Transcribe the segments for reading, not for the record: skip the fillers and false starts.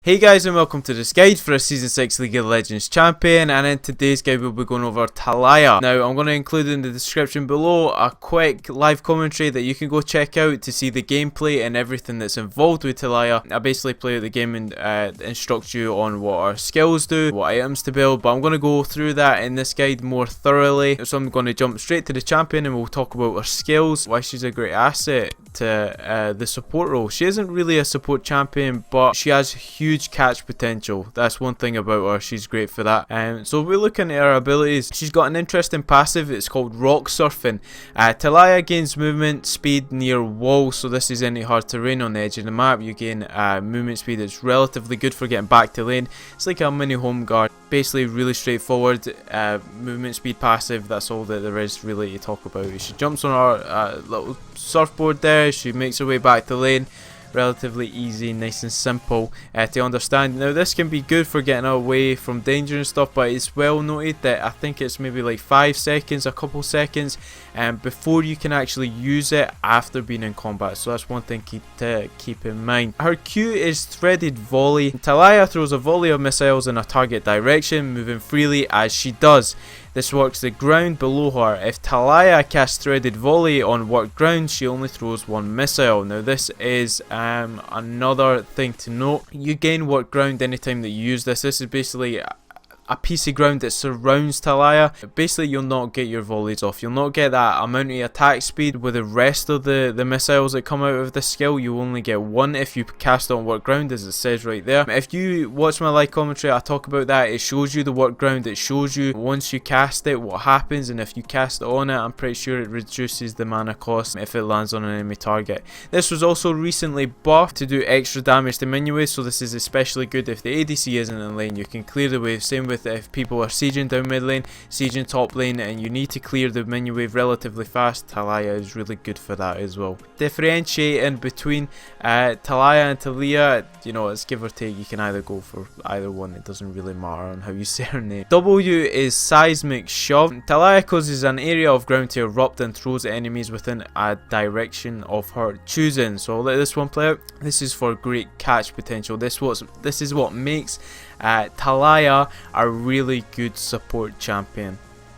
Hey guys, and welcome to this guide for a Season 6 League of Legends champion, and in today's guide we'll be going over Taliyah. Now I'm going to include in the description below a quick live commentary that you can go check out to see the gameplay and everything that's involved with Taliyah. I basically play the game and instruct you on what our skills do, what items to build, but I'm going to go through that in this guide more thoroughly. So I'm going to jump straight to the champion and we'll talk about her skills, why she's a great asset to the support role. She isn't really a support champion, but she has huge catch potential. That's one thing about her, she's great for that. So we're looking at her abilities. She's got an interesting passive, it's called rock surfing. Taliyah gains movement speed near walls, so this is any hard terrain on the edge of the map. You gain movement speed that's relatively good for getting back to lane. It's like a mini home guard, basically really straightforward. Movement speed passive, that's all that there is really to talk about. She jumps on her little surfboard there, she makes her way back to lane. Relatively easy, nice and simple to understand. Now this can be good for getting away from danger and stuff, but it's well noted that I think it's maybe like 5 seconds, a couple seconds before you can actually use it after being in combat, so that's one thing to keep in mind. Her Q is threaded volley. Taliyah throws a volley of missiles in a target direction, moving freely as she does. This works the ground below her. If Taliyah casts threaded volley on worked ground, she only throws one missile. Now this is another thing to note. You gain worked ground anytime that you use this. This is basically a piece of ground that surrounds Taliyah. Basically you'll not get your volleys off. You'll not get that amount of attack speed with the rest of the missiles that come out of this skill. You only get one if you cast on work ground, as it says right there. If you watch my live commentary, I talk about that. It shows you the work ground. It shows you once you cast it what happens, and if you cast it on it, I'm pretty sure it reduces the mana cost if it lands on an enemy target. This was also recently buffed to do extra damage to minion waves, so this is especially good if the ADC isn't in lane. You can clear the wave. Same with if people are sieging down mid lane, sieging top lane, and you need to clear the minion wave relatively fast. Taliyah is really good for that as well. Differentiating between Taliyah and Taliyah, you know, it's give or take. You can either go for either one, it doesn't really matter on how you say her name. W is seismic shove. Taliyah causes an area of ground to erupt and throws enemies within a direction of her choosing. So I'll let this one play out. This is for great catch potential. This is what makes Taliyah a really good support champion.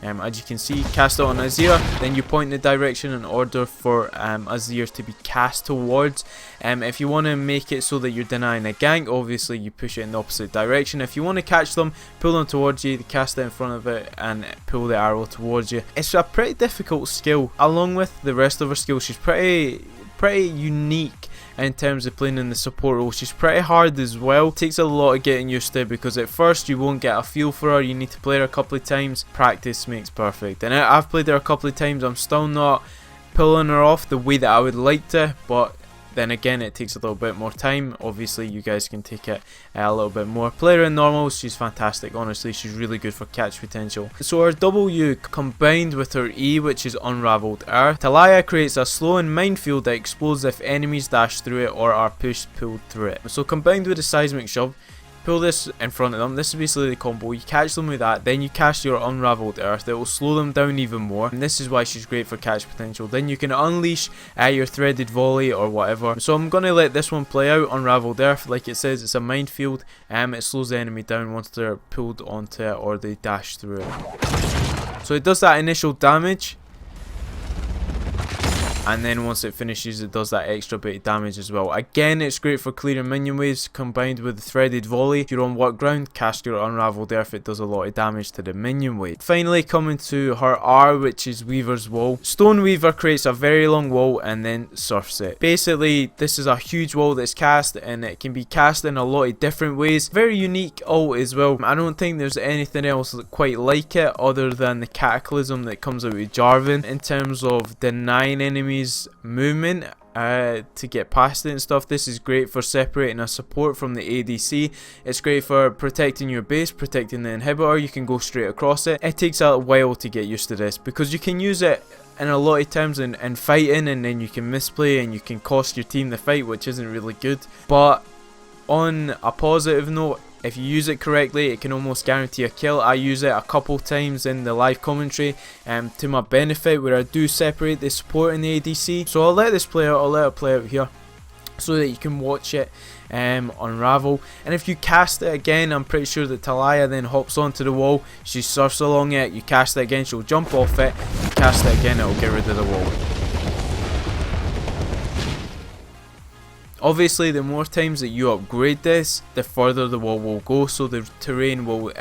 As you can see, cast it on Azir, then you point the direction in order for Azir to be cast towards. If you want to make it so that you're denying a gank, obviously you push it in the opposite direction. If you want to catch them, pull them towards you, cast it in front of it and pull the arrow towards you. It's a pretty difficult skill. Along with the rest of her skills, she's pretty unique in terms of playing in the support role. She's pretty hard as well. It takes a lot of getting used to, because at first you won't get a feel for her. You need to play her a couple of times. Practice makes perfect, and I've played her a couple of times. I'm still not pulling her off the way that I would like to, but then again it takes a little bit more time. Obviously you guys can take it a little bit more. Play her in normals, she's fantastic. Honestly, she's really good for catch potential. So her W combined with her E, which is unraveled earth, Taliyah creates a slowing minefield that explodes if enemies dash through it or are pulled through it. So combined with the seismic shove, pull this in front of them. This is basically the combo. You catch them with that, then you cast your unraveled earth. It will slow them down even more, and this is why she's great for catch potential. Then you can unleash your threaded volley or whatever. So I'm gonna let this one play out. Unraveled earth, like it says, it's a minefield. It slows the enemy down once they're pulled onto it or they dash through it. So it does that initial damage, and then once it finishes it does that extra bit of damage as well. Again, it's great for clearing minion waves combined with the threaded volley. If you're on work ground, cast your unraveled earth, it does a lot of damage to the minion wave. Finally, coming to her R, which is Weaver's Wall. Stone Weaver creates a very long wall and then surfs it. Basically this is a huge wall that's cast, and it can be cast in a lot of different ways. Very unique ult as well. I don't think there's anything else quite like it other than the cataclysm that comes out with Jarvan in terms of denying enemies movement to get past it and stuff. This is great for separating a support from the ADC. It's great for protecting your base, protecting the inhibitor. You can go straight across it. It takes a while to get used to this, because you can use it in a lot of times in fighting, and then you can misplay and you can cost your team the fight, which isn't really good. But on a positive note, if you use it correctly, it can almost guarantee a kill. I use it a couple times in the live commentary to my benefit, where I do separate the support and the ADC. So I'll let this play out, I'll let it play out here so that you can watch it Unravel. And if you cast it again, I'm pretty sure that Taliyah then hops onto the wall, she surfs along it, you cast it again, she'll jump off it, you cast it again, it'll get rid of the wall. Obviously, the more times that you upgrade this, the further the wall will go, so the terrain will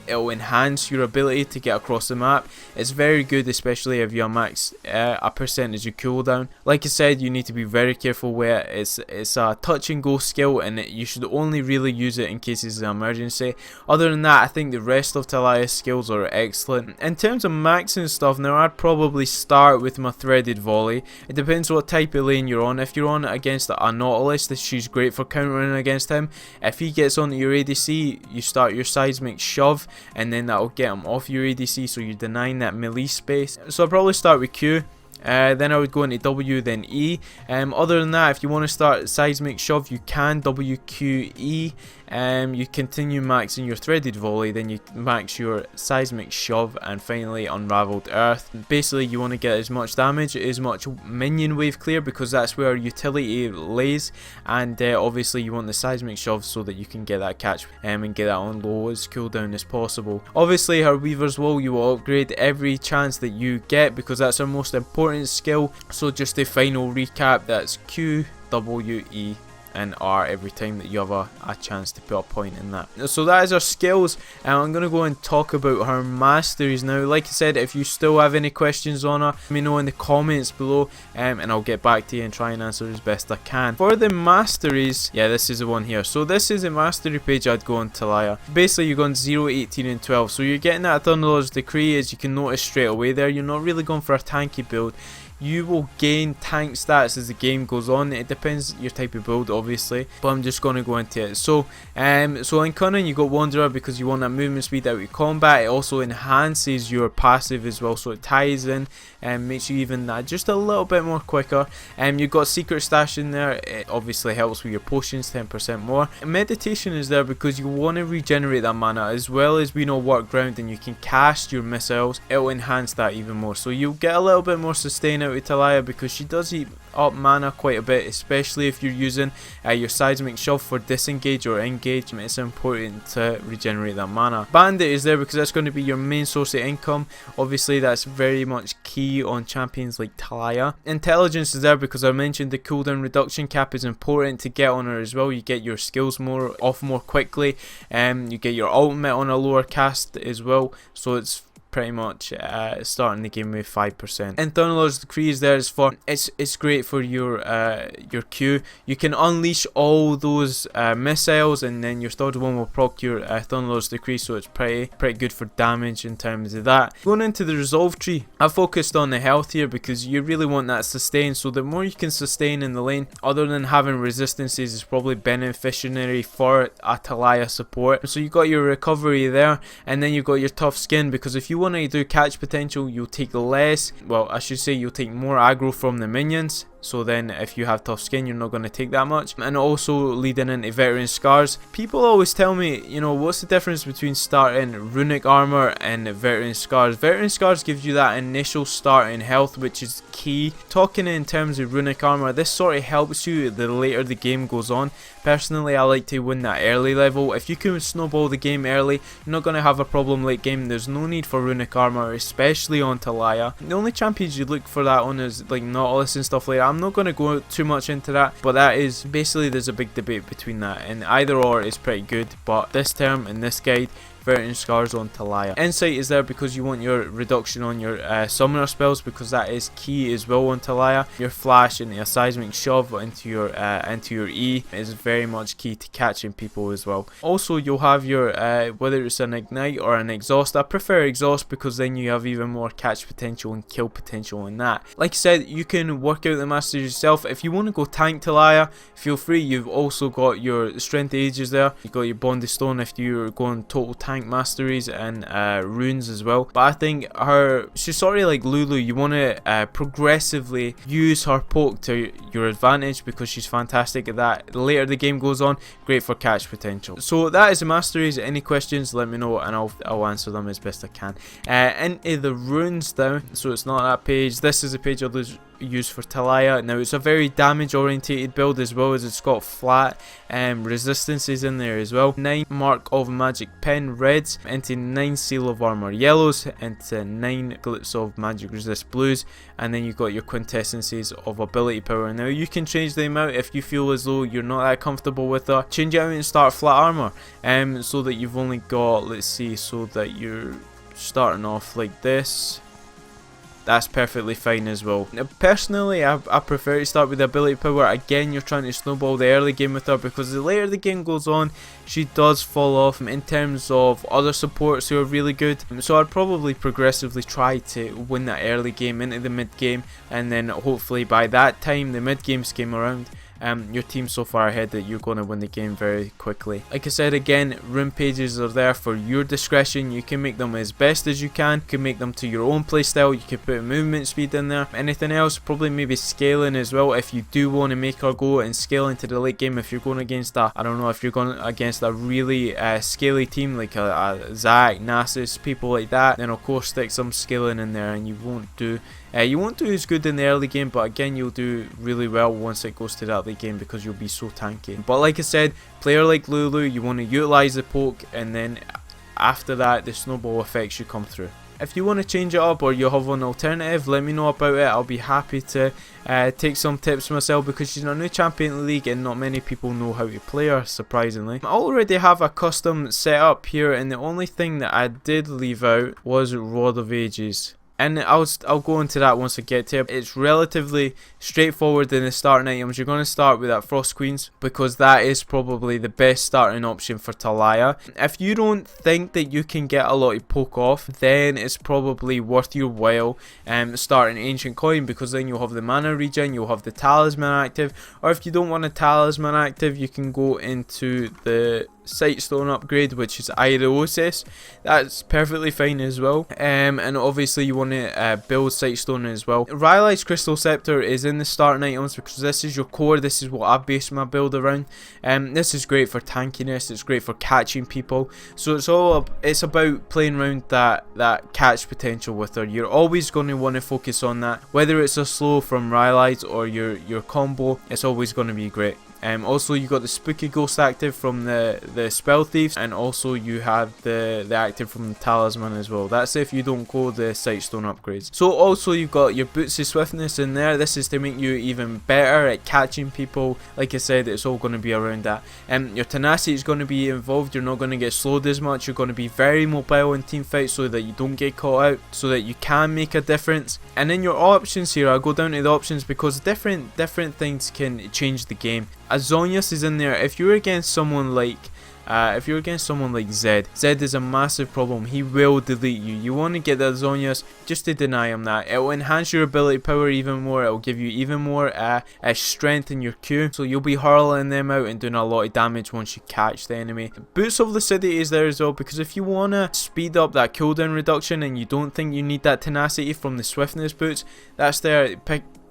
it'll enhance your ability to get across the map. It's very good, especially if you max a percentage of cooldown. Like I said, you need to be very careful where it's a touch and go skill, and you should only really use it in cases of emergency. Other than that, I think the rest of Taliyah's skills are excellent. In terms of maxing stuff, now I'd probably start with my threaded volley. It depends what type of lane you're on. If you're on against a Nautilus, she's great for countering against him. If he gets onto your ADC, you start your seismic shove, and then that'll get him off your ADC, so you're denying that melee space. So I'll probably start with Q. Then I would go into W, then E. Other than that, if you want to start seismic shove, you can WQE. You continue maxing your threaded volley, then you max your seismic shove, and finally unraveled earth. Basically, you want to get as much damage, as much minion wave clear, because that's where utility lays, and obviously you want the seismic shove so that you can get that catch and get that on lowest cooldown as possible. Obviously, her Weaver's Wool you will upgrade every chance that you get, because that's our most important skill. So just a final recap, that's Q, W, E and R every time that you have a chance to put a point in that. So that is our skills, and I'm going to go and talk about her masteries now. Like I said, if you still have any questions on her, let me know in the comments below, and I'll get back to you and try and answer as best I can. For the masteries, yeah, this is the one here. So this is a mastery page I'd go on Taliyah. Basically, you're going 0, 18 and 12. So you're getting that Thunderlord's Decree, as you can notice straight away there. You're not really going for a tanky build. You will gain tank stats as the game goes on. It depends your type of build, obviously, but I'm just going to go into it. So in Cunning, you got Wanderer because you want that movement speed out of combat. It also enhances your passive as well, so it ties in and makes you even that just a little bit more quicker. You've got Secret Stash in there. It obviously helps with your potions, 10% more. Meditation is there because you want to regenerate that mana, as well as work ground, and you can cast your missiles. It'll enhance that even more, so you'll get a little bit more sustain out of Taliyah, because she does eat up mana quite a bit, especially if you're using your seismic shove for disengage or engage. It's important to regenerate that mana. Bandit is there because that's going to be your main source of income. Obviously, that's very much key on champions like Taliyah. Intelligence is there because I mentioned the cooldown reduction cap is important to get on her as well. You get your skills off more quickly, you get your ultimate on a lower cast as well, so it's pretty much starting the game with 5%. And Thunderlord's Decree is there for it's great for your Q. You can unleash all those missiles, and then your third one will proc your Thunderlord's Decree, so it's pretty good for damage in terms of that. Going into the resolve tree, I focused on the health here because you really want that sustain. So the more you can sustain in the lane, other than having resistances, is probably beneficiary for a Taliyah support. So you got your recovery there, and then you've got your tough skin, because if you want to do catch potential, you'll take less, well, I should say you'll take more aggro from the minions. So then if you have tough skin, you're not going to take that much. And also leading into veteran scars. People always tell me, what's the difference between starting runic armor and veteran scars? Veteran scars gives you that initial start in health, which is key. Talking in terms of runic armor, this sort of helps you the later the game goes on. Personally, I like to win that early level. If you can snowball the game early, you're not going to have a problem late game. There's no need for runic armor, especially on Taliyah. The only champions you look for that on is like Nautilus and stuff like that. I'm not going to go too much into that, but that is basically, there's a big debate between that, and either or is pretty good. But this term in this guide, veteran scars on Taliyah. Insight is there because you want your reduction on your summoner spells, because that is key as well on Taliyah. Your flash and your seismic shove into your E is very much key to catching people as well. Also, you'll have your whether it's an ignite or an exhaust. I prefer exhaust because then you have even more catch potential and kill potential in that. Like I said, you can work out the masters yourself. If you want to go tank Taliyah, feel free. You've also got your strength ages there. You got your bond of stone if you're going total tank masteries, and runes as well. But I think she's sort of like Lulu. You want to progressively use her poke to your advantage, because she's fantastic at that. The later the game goes on, great for catch potential. So that is the masteries. Any questions, let me know and I'll answer them as best I can. Into the runes now, so it's not that page. This is a page use for Taliyah. Now it's a very damage orientated build as well, as it's got flat resistances in there as well. 9 Mark of Magic Pen reds into 9 Seal of Armor yellows into 9 Glitz of Magic Resist blues, and then you've got your quintessences of ability power. Now you can change them out if you feel as though you're not that comfortable with that. Change it out and start flat armor, so that you've only got, let's see, so that you're starting off like this. That's perfectly fine as well. Now, personally, I prefer to start with the ability power. Again, you're trying to snowball the early game with her, because the later the game goes on, she does fall off in terms of other supports who are really good. So I'd probably progressively try to win that early game into the mid game, and then hopefully by that time the mid games came around, your team's so far ahead that you're going to win the game very quickly. Like I said, again, rune pages are there for your discretion. You can make them as best as you can. You can make them to your own playstyle. You can put movement speed in there. Anything else, probably maybe scaling as well, if you do want to make her go and scale into the late game. If you're going against a, I don't know, if you're going against a really scaly team like a Zac, Nasus, people like that, then of course stick some scaling in there, and you won't do as good in the early game, but again, you'll do really well once it goes to that late game, because you'll be so tanky. But like I said, player like Lulu, you want to utilize the poke, and then after that the snowball effect should come through. If you want to change it up, or you have an alternative, let me know about it. I'll be happy to take some tips myself, because she's a new champion in the league and not many people know how to play her, surprisingly. I already have a custom set up here, and the only thing that I did leave out was Rod of Ages. And I'll go into that once I get to it. It's relatively straightforward in the starting items. You're going to start with that Frost Queens, because that is probably the best starting option for Taliyah. If you don't think that you can get a lot of poke off, then it's probably worth your while starting Ancient Coin, because then you'll have the mana regen, you'll have the talisman active. Or if you don't want a talisman active, you can go into the Sightstone upgrade, which is Ireosis. That's perfectly fine as well. And obviously you want to build Sightstone as well. Rylai's Crystal Scepter is in the starting items, because this is your core. This is what I base my build around. This is great for tankiness. It's great for catching people. So it's about playing around that catch potential with her. You're always going to want to focus on that, whether it's a slow from Rylai's or your combo. It's always going to be great. Also, you got the Spooky Ghost active from the Spell Thieves, and also you have the active from the Talisman as well. That's if you don't go the Sightstone upgrades. So also you've got your Boots of Swiftness in there. This is to make you even better at catching people. Like I said, it's all going to be around that. Your Tenacity is going to be involved. You're not going to get slowed as much. You're going to be very mobile in team fights, so that you don't get caught out, so that you can make a difference. And then your options here, I'll go down to the options, because different things can change the game. A Zhonya is in there. If you're against someone like Zed is a massive problem. He will delete you. You want to get the Zhonyas just to deny him that. It will enhance your ability power even more. It will give you even more strength in your Q, so you'll be hurling them out and doing a lot of damage once you catch the enemy. Boots of Lucidity is there as well, because if you want to speed up that cooldown reduction and you don't think you need that tenacity from the Swiftness boots, that's there.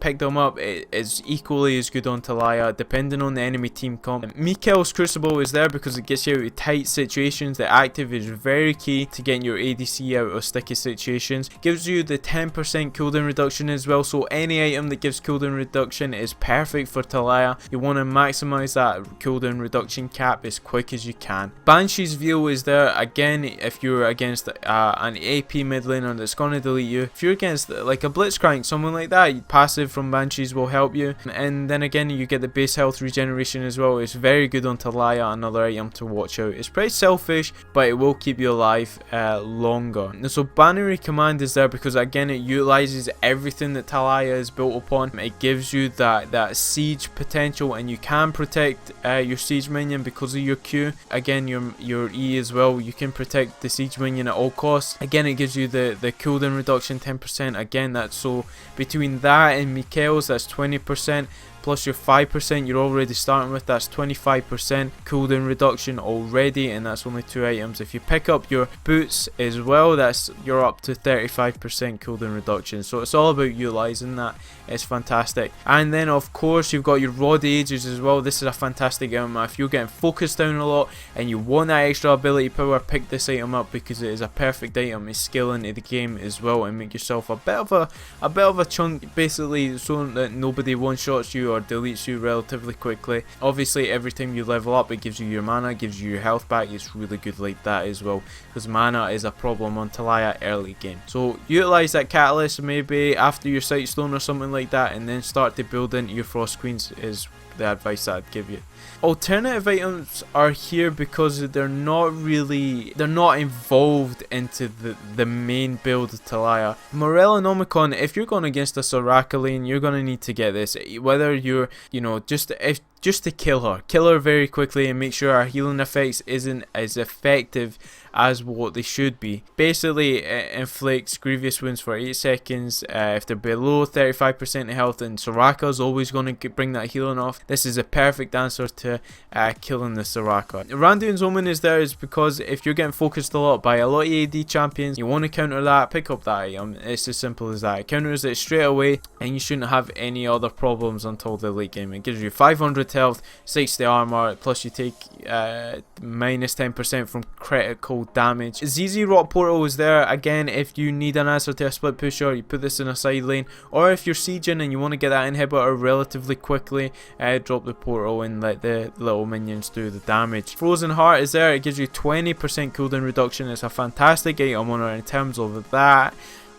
Pick them up. It is equally as good on Taliyah, depending on the enemy team comp. Mikael's Crucible is there because it gets you out of tight situations. The active is very key to getting your ADC out of sticky situations. Gives you the 10% cooldown reduction as well, so any item that gives cooldown reduction is perfect for Taliyah. You want to maximize that cooldown reduction cap as quick as you can. Banshee's Veil is there again if you're against an AP mid laner that's going to delete you. If you're against like a Blitzcrank, someone like that, passive from Banshees will help you. And then again, you get the base health regeneration as well. It's very good on Taliyah, another item to watch out. It's pretty selfish, but it will keep you alive longer. And so Binary Command is there because again, it utilizes everything that Taliyah is built upon. It gives you that siege potential, and you can protect your siege minion because of your Q. Again, your E as well, you can protect the siege minion at all costs. Again, it gives you the cooldown reduction 10%. Again, that's so between that and Mikael's, that's 20%. plus your 5% you're already starting with. That's 25% cooldown reduction already, and that's only 2 items. If you pick up your boots as well, you're up to 35% cooldown reduction. So it's all about utilizing that. It's fantastic. And then of course you've got your raw ages as well. This is a fantastic item. If you're getting focused down a lot and you want that extra ability power, pick this item up because it is a perfect item. It's skill into the game as well, and make yourself a bit of a chunk, basically, so that nobody one shots you or deletes you relatively quickly. Obviously every time you level up it gives you your mana, gives you your health back. It's really good like that as well, because mana is a problem on Taliyah early game. So utilize that catalyst maybe after your Sightstone or something like that, and then start to build into your Frost Queens is the advice that I'd give you. Alternative items are here because they're not involved into the main build of Taliyah. Morrelonomicon, if you're going against a Soraka lane, you're going to need to get this, whether you're, just to kill her very quickly and make sure our healing effects isn't as effective as what they should be. Basically it inflicts grievous wounds for 8 seconds if they're below 35% health, and Soraka's always going to bring that healing off. This is a perfect answer to killing the Soraka. Randuin's Omen is there is because if you're getting focused a lot by a lot of AD champions, you want to counter that, pick up that item. It's as simple as that. It counters it straight away and you shouldn't have any other problems until the late game. It gives you 500 health, 60 armor, plus you take minus 10% from critical damage. Zz'Rot portal is there again if you need an answer to a split pusher. You put this in a side lane, or if you're sieging and you want to get that inhibitor relatively quickly, drop the portal and let the little minions do the damage. Frozen Heart is there. It gives you 20% cooldown reduction. It's a fantastic item on her in terms of that.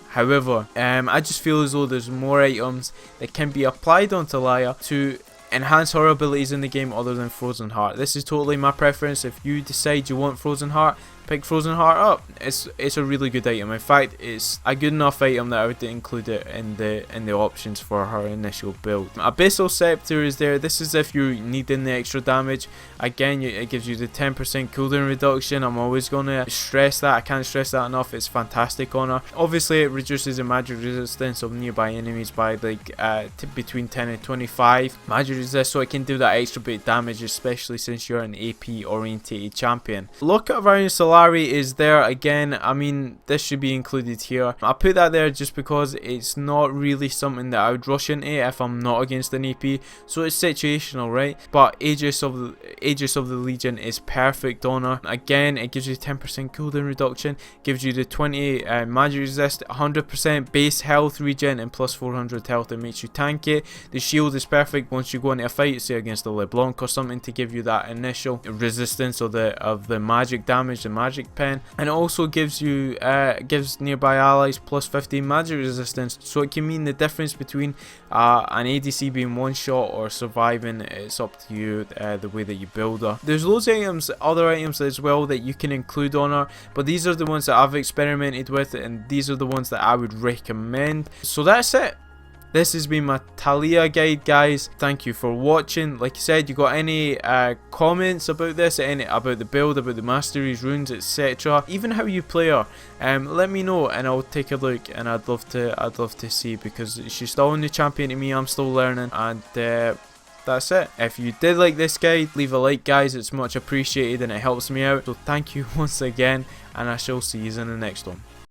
However, I just feel as though there's more items that can be applied on Taliyah to enhance her abilities in the game other than Frozen Heart. This is totally my preference. If you decide you want Frozen Heart, pick Frozen Heart up. It's a really good item. In fact, it's a good enough item that I would include it in the options for her initial build. Abyssal Scepter is there. This is if you're needing the extra damage. Again, it gives you the 10% cooldown reduction. I'm always going to stress that. I can't stress that enough. It's fantastic on her. Obviously, it reduces the magic resistance of nearby enemies by like between 10 and 25 magic resist, so it can do that extra bit of damage, especially since you're an AP orientated champion. Locket around Solari is there again. I mean, this should be included here. I put that there just because it's not really something that I would rush into if I'm not against an AP, so it's situational, right? But Aegis of the Legion is perfect on her. Again, it gives you 10% cooldown reduction, gives you the 20 magic resist, 100% base health regen, and plus 400 health. It makes you tank it. The shield is perfect once you go into a fight, say against a LeBlanc or something, to give you that initial resistance of the magic damage, the magic pen, and it also gives you gives nearby allies plus 15 magic resistance, so it can mean the difference between an ADC being one shot or surviving. It's up to you the way that you build her. There's loads of items, other items as well that you can include on her, but these are the ones that I've experimented with, and these are the ones that I would recommend. So that's it. This has been my Taliyah guide, guys. Thank you for watching. Like I said, you got any comments about this, about the build, about the Masteries, runes, etc., even how you play her, let me know and I'll take a look, and I'd love to see, because she's still a new champion to me. I'm still learning, and that's it. If you did like this guide, leave a like, guys. It's much appreciated and it helps me out. So thank you once again, and I shall see you in the next one.